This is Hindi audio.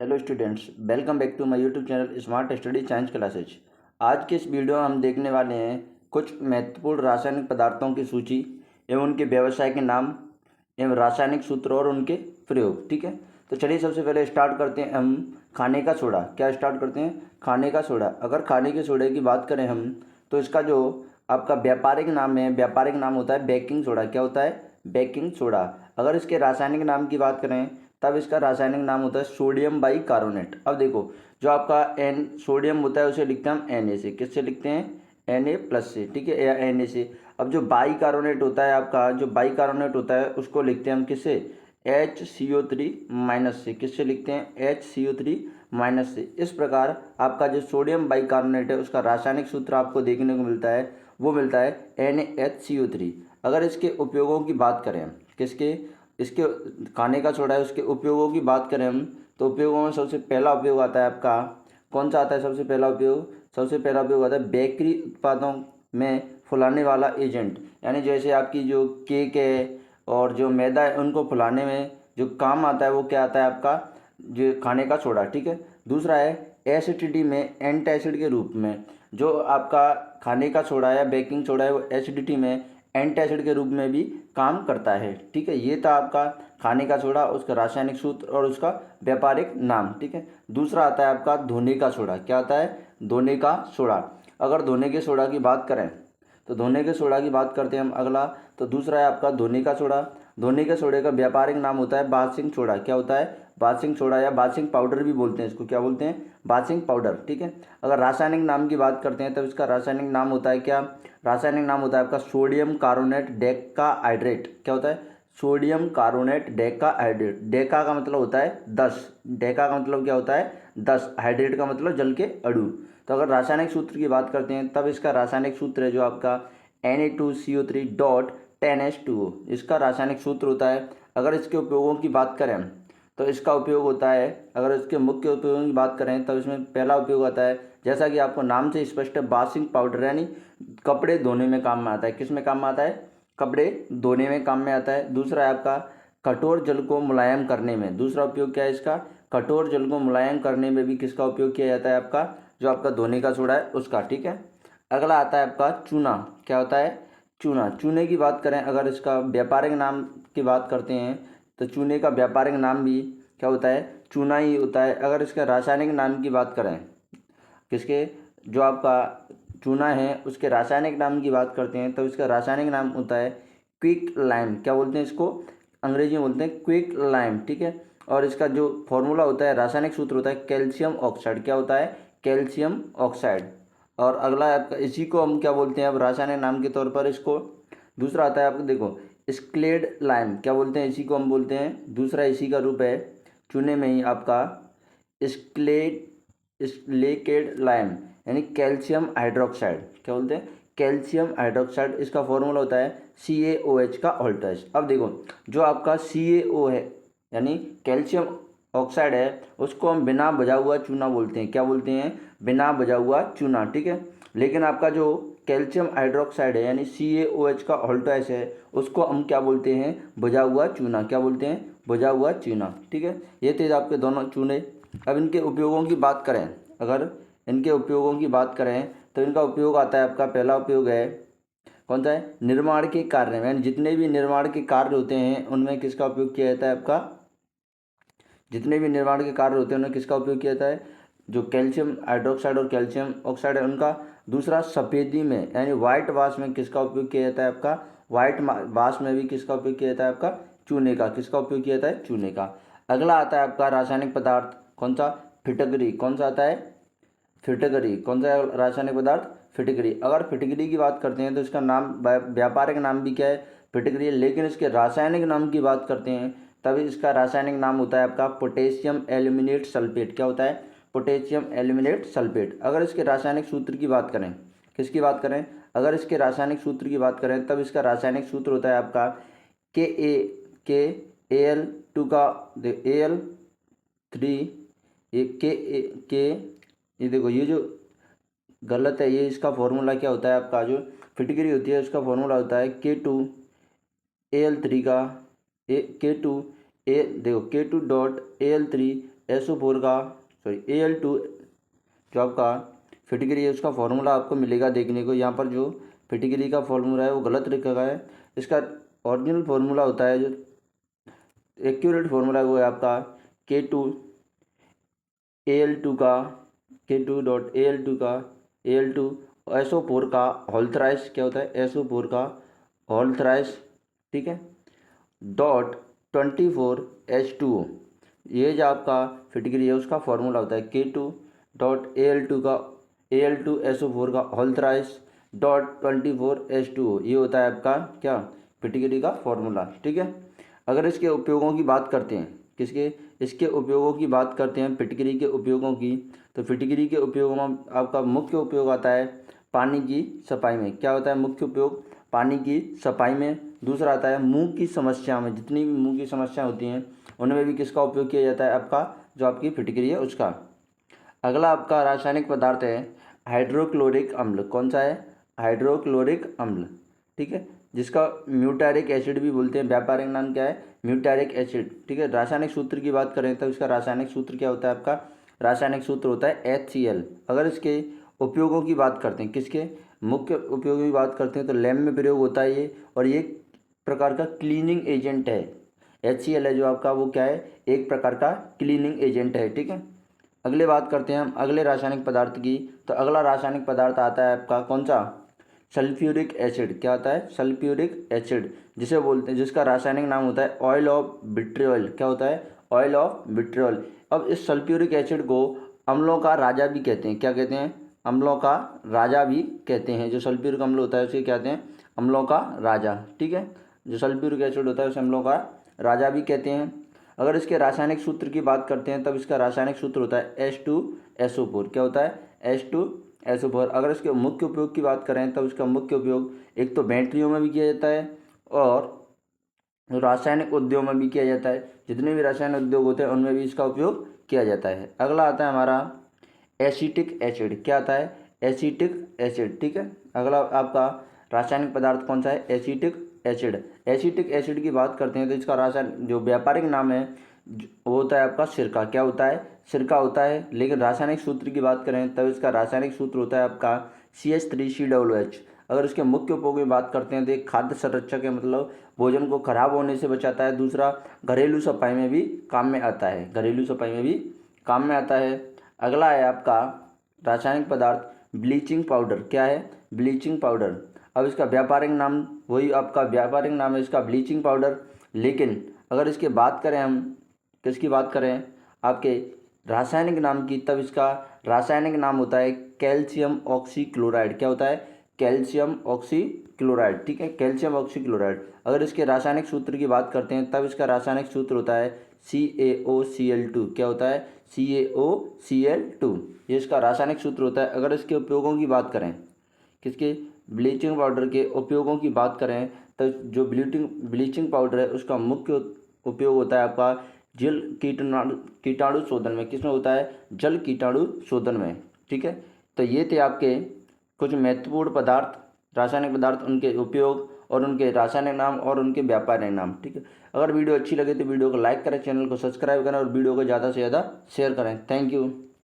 Hello students, welcome back to my YouTube channel smart study science classes. आज के इस वीडियो में हम देखने वाले हैं कुछ महत्वपूर्ण रासायनिक पदार्थों की सूची एवं उनके व्यवसाय के नाम एवं रासायनिक सूत्र और उनके प्रयोग। ठीक है, तो चलिए सबसे पहले स्टार्ट करते हैं हम खाने का सोडा। क्या स्टार्ट करते हैं? खाने का सोडा। अगर खाने के सोडे की बात करें हम, तो इसका जो आपका व्यापारिक नाम है, व्यापारिक नाम होता है बेकिंग सोडा। क्या होता है? Baking soda. अगर इसके रासायनिक नाम की बात करें, तब इसका रासायनिक नाम होता है सोडियम बाइकार्बोनेट। अब देखो, जो आपका एन सोडियम होता है उसे लिखते हैं हम Na से। किससे लिखते हैं? Na+ से। ठीक है, या Na से। अब जो बाइकार्बोनेट होता है, आपका जो बाइकार्बोनेट होता है उसको लिखते हैं हम किससे? HCO3- से। किससे लिखते हैं? HCO3- से। इस प्रकार आपका जो सोडियम बाइकार्बोनेट है उसका रासायनिक सूत्र आपको देखने को मिलता है, वो मिलता है NaHCO3। अगर इसके उपयोगों की बात करें, किसके? इसके खाने का सोडा है, उसके उपयोगों की बात करें हम, तो उपयोगों में सबसे पहला उपयोग आता है आपका, कौन सा आता है सबसे पहला उपयोग? सबसे पहला उपयोग आता है बेकरी उत्पादों में फुलाने वाला एजेंट। यानी जैसे आपकी जो केक है और जो मैदा है उनको फुलाने में जो काम आता है वो क्या आता है आपका? जो खाने का सोडा। ठीक है। दूसरा है एसिडिटी में एंटासिड के रूप में। जो आपका खाने का सोडा या बेकिंग सोडा है वो एसिडिटी में एंटासिड के रूप में भी काम करता है। ठीक है, ये था आपका खाने का सोडा, उसका रासायनिक सूत्र और उसका व्यापारिक नाम। ठीक है। दूसरा आता है आपका धोने का सोडा। क्या आता है? धोने का सोडा। अगर धोने के सोडा की बात करें, तो धोने के सोडा की बात करते हैं हम अगला। तो दूसरा है आपका धोने का सोडा। धोने के सोडे का व्यापारिक नाम होता है बाशिंग सोडा। क्या होता है? बाशिंग सोडा या बाशिंग पाउडर भी बोलते हैं इसको। क्या बोलते हैं? बाशिंग पाउडर। ठीक है। अगर रासायनिक नाम की बात करते हैं, तब इसका रासायनिक नाम होता है क्या? रासायनिक नाम होता है आपका सोडियम कार्बोनेट डेकाहाइड्रेट। क्या होता है? Sodium carbonate decahydrate. डेका का मतलब होता है 10। डेका का मतलब क्या होता है? 10। हाइड्रेट का मतलब जल के अणु। तो अगर रासायनिक सूत्र की बात करते हैं, तब इसका रासायनिक सूत्र है जो आपका Na2CO3.10H2O। इसका रासायनिक सूत्र होता है। अगर इसके उपयोगों की बात करें, तो इसका उपयोग होता है, अगर इसके मुख्य उपयोगों की बात करें, तब इसमें पहला उपयोग आता है, जैसा कि आपको नाम से स्पष्ट है, वॉशिंग पाउडर। यानी कपड़े धोने में काम में आता है। किस में काम में आता है? कपड़े धोने में काम में आता है। दूसरा है आपका कठोर जल को मुलायम करने में। दूसरा उपयोग क्या है इसका? कठोर जल को मुलायम करने में भी किसका उपयोग किया जाता है? आपका जो आपका धोने का सोडा है उसका। ठीक है। अगला आता है आपका चूना। क्या होता है? चूना। चूने की बात करें, अगर इसका व्यापारिक नाम की बात करते हैं, तो चूने का व्यापारिक नाम भी क्या होता है? चूना ही होता है। अगर इसका रासायनिक नाम की बात करें, किसके? जो आपका चूना है उसके रासायनिक नाम की बात करते हैं, तो इसका रासायनिक नाम होता है क्विक लाइम। क्या बोलते हैं इसको? अंग्रेजी में बोलते हैं क्विक लाइम। ठीक है। और इसका जो फॉर्मूला होता है, रासायनिक सूत्र होता है कैल्शियम ऑक्साइड। क्या होता है? Calcium oxide. और अगला है आपका, इसी को हम क्या बोलते हैं अब रासायनिक नाम के तौर पर इसको? दूसरा आता है आपको, देखो, स्क्लेड लाइम। क्या बोलते हैं? इसी को हम बोलते हैं, दूसरा इसी का रूप है चूने में ही आपका स्क्लेड स्लेकेड लाइम, यानी कैल्शियम हाइड्रोक्साइड। क्या बोलते हैं? Calcium hydroxide. इसका फॉर्मूला होता है CaOH का ऑल्टर्स। अब देखो, जो आपका CaO है यानी कैल्शियम ऑक्साइड है, उसको हम बिना बजा हुआ चूना बोलते हैं। क्या बोलते हैं? बिना बजा हुआ चूना। ठीक है। लेकिन आपका जो कैल्शियम हाइड्रोक्साइड है यानी CaOH का ऑल्टर्स है, उसको हम क्या बोलते हैं? बजा हुआ चूना। क्या बोलते हैं? बजा हुआ चूना। ठीक है। ये थे आपके दोनों चूने। अब इनके उपयोगों की बात करें, अगर इनके उपयोगों की बात करें, तो इनका उपयोग आता है आपका, पहला उपयोग है कौन सा है? निर्माण के कार्य में। यानी जितने भी निर्माण के कार्य होते हैं उनमें किसका उपयोग किया जाता है आपका? जितने भी निर्माण के कार्य होते हैं उनमें किसका उपयोग किया जाता है? जो कैल्शियम हाइड्रोक्साइड और कैल्शियम ऑक्साइड है उनका। दूसरा सफ़ेदी में यानी व्हाइट वाश में किसका उपयोग किया जाता है आपका? व्हाइट वाश में भी किसका उपयोग किया जाता है आपका? चूने का। किसका उपयोग किया जाता है? चूने का। अगला आता है आपका रासायनिक पदार्थ, कौन सा? फिटकरी। कौन सा आता है? फिटकरी। कौन सा रासायनिक पदार्थ? फिटकरी। अगर फिटकरी की बात करते हैं, तो इसका नाम व्यापारिक नाम भी क्या है? फिटकरी है। लेकिन इसके रासायनिक नाम की बात करते हैं, तभी इसका रासायनिक नाम होता है आपका पोटेशियम एल्यूमिनेट सल्फेट। क्या होता है? Potassium aluminate sulphate. अगर इसके रासायनिक सूत्र की बात करें, किसकी बात करें? अगर इसके रासायनिक सूत्र की बात करें, तब इसका रासायनिक सूत्र होता है आपका के Al2 का Al3 के ये देखो, ये जो गलत है, ये इसका फॉर्मूला क्या होता है आपका? जो फिटकरी होती है उसका फॉर्मूला होता है K2Al3 का, K2 देखो, K2.Al3 SO4 का Al2 जो आपका फिटकरी है उसका फॉर्मूला आपको मिलेगा देखने को। यहाँ पर जो फिटकरी का फॉर्मूला है वो गलत लिखा गया है। इसका ओरिजिनल फार्मूला होता है, जो एक्यूरेट फार्मूला है वो है आपका K2 का Al2 SO4 का होल थ्राइस, क्या होता है SO4 का होल थ्राइस, ठीक है, डॉट 24H2O। ये जो आपका फिटकरी है उसका फॉर्मूला होता है K2 डॉट Al2 SO4 का होल थ्राइस डॉट 24H2O। ये होता है आपका क्या फिटकरी का फॉर्मूला, ठीक है। अगर इसके उपयोगों की बात करते हैं, इसके उपयोगों की बात करते हैं फिटकरी के उपयोगों की, तो फिटकरी के उपयोगों में आपका मुख्य उपयोग आता है पानी की सफाई में। क्या होता है मुख्य उपयोग? पानी की सफाई में। दूसरा आता है मुंह की समस्या में, जितनी भी मुंह की समस्या होती हैं उनमें भी किसका उपयोग किया जाता है? आपका जो आपकी फिटकरी है उसका। अगला आपका रासायनिक पदार्थ है हाइड्रोक्लोरिक अम्ल। कौन सा है? हाइड्रोक्लोरिक अम्ल, ठीक है, जिसका म्यूटारिक एसिड भी बोलते हैं। व्यापारिक नाम क्या है? म्यूटारिक एसिड, ठीक है। रासायनिक सूत्र की बात करें तो इसका रासायनिक सूत्र क्या होता है? आपका रासायनिक सूत्र होता है HCl। अगर इसके उपयोगों की बात करते हैं, किसके मुख्य उपयोगों की बात करते हैं, तो लैब में प्रयोग होता है ये, और ये एक प्रकार का क्लीनिंग एजेंट है। HCl है जो आपका, वो क्या है? एक प्रकार का क्लीनिंग एजेंट है, ठीक है। अगले बात करते हैं हम अगले रासायनिक पदार्थ की, तो अगला रासायनिक पदार्थ आता है आपका कौन सा? Sulphuric acid. क्या आता है? सल्फ्यूरिक एसिड, जिसे बोलते हैं, जिसका रासायनिक नाम होता है ऑयल ऑफ विट्रियोल। क्या होता है? Oil of vitriol. अब इस सल्फ्यूरिक एसिड को अम्लों का राजा भी कहते हैं। क्या कहते हैं? अम्लों का राजा भी कहते हैं। जो सल्फ्यूरिक अम्ल होता है उसे कहते हैं अम्लों का राजा, ठीक है। जो सल्फ्यूरिक एसिड होता है उसे अम्लों का राजा भी कहते हैं। अगर इसके रासायनिक सूत्र की बात करते हैं तब इसका रासायनिक सूत्र होता है H2SO4। क्या होता है? H2SO4। अगर इसके मुख्य उपयोग की बात करें तब इसका मुख्य उपयोग एक तो बैटरियों में भी किया जाता है और रासायनिक उद्योग में भी किया जाता है। जितने भी रासायनिक उद्योग होते हैं उनमें भी इसका उपयोग किया जाता है। अगला आता है हमारा एसिटिक एसिड। क्या आता है? एसिटिक एसिड, ठीक है। अगला आपका रासायनिक पदार्थ कौन सा है? Acetic acid. एसिटिक एसिड की बात करते हैं तो इसका रासायनिक जो व्यापारिक नाम है वो होता है आपका सिरका। क्या होता है? सिरका होता है। लेकिन रासायनिक सूत्र की बात करें तब इसका रासायनिक सूत्र होता है आपका CH3COOH। अगर इसके मुख्य उपयोग की बात करते हैं तो एक खाद्य संरक्षक है, मतलब भोजन को खराब होने से बचाता है। दूसरा घरेलू सफाई में भी काम में आता है, घरेलू सफाई में भी काम में आता है। अगला है आपका रासायनिक पदार्थ ब्लीचिंग पाउडर। क्या है? Bleaching powder. अब इसका व्यापारिक नाम वही आपका व्यापारिक नाम है इसका ब्लीचिंग पाउडर। लेकिन अगर इसकी बात करें हम, किसकी बात करें? आपके रासायनिक नाम की, तब इसका रासायनिक नाम होता है कैल्शियम ऑक्सीक्लोराइड। क्या होता है? कैल्शियम ऑक्सीक्लोराइड, ठीक है, कैल्शियम ऑक्सीक्लोराइड। अगर इसके रासायनिक सूत्र की बात करते हैं तब इसका रासायनिक सूत्र होता है CaOCl2। क्या होता है? CaOCl2। ये इसका रासायनिक सूत्र होता है। अगर इसके उपयोगों की बात करें, किसके? ब्लीचिंग पाउडर के उपयोगों की बात करें तो जो ब्लीचिंग पाउडर है उसका मुख्य उपयोग होता है आपका जल कीटाणु शोधन में। किसमें होता है? जल कीटाणु शोधन में, ठीक है। तो ये थे आपके कुछ महत्वपूर्ण पदार्थ, रासायनिक पदार्थ, उनके उपयोग और उनके रासायनिक नाम और उनके व्यापारिक नाम, ठीक है। अगर वीडियो अच्छी लगे तो वीडियो को लाइक करें, चैनल को सब्सक्राइब करें और वीडियो को ज़्यादा से ज़्यादा शेयर करें। Thank you.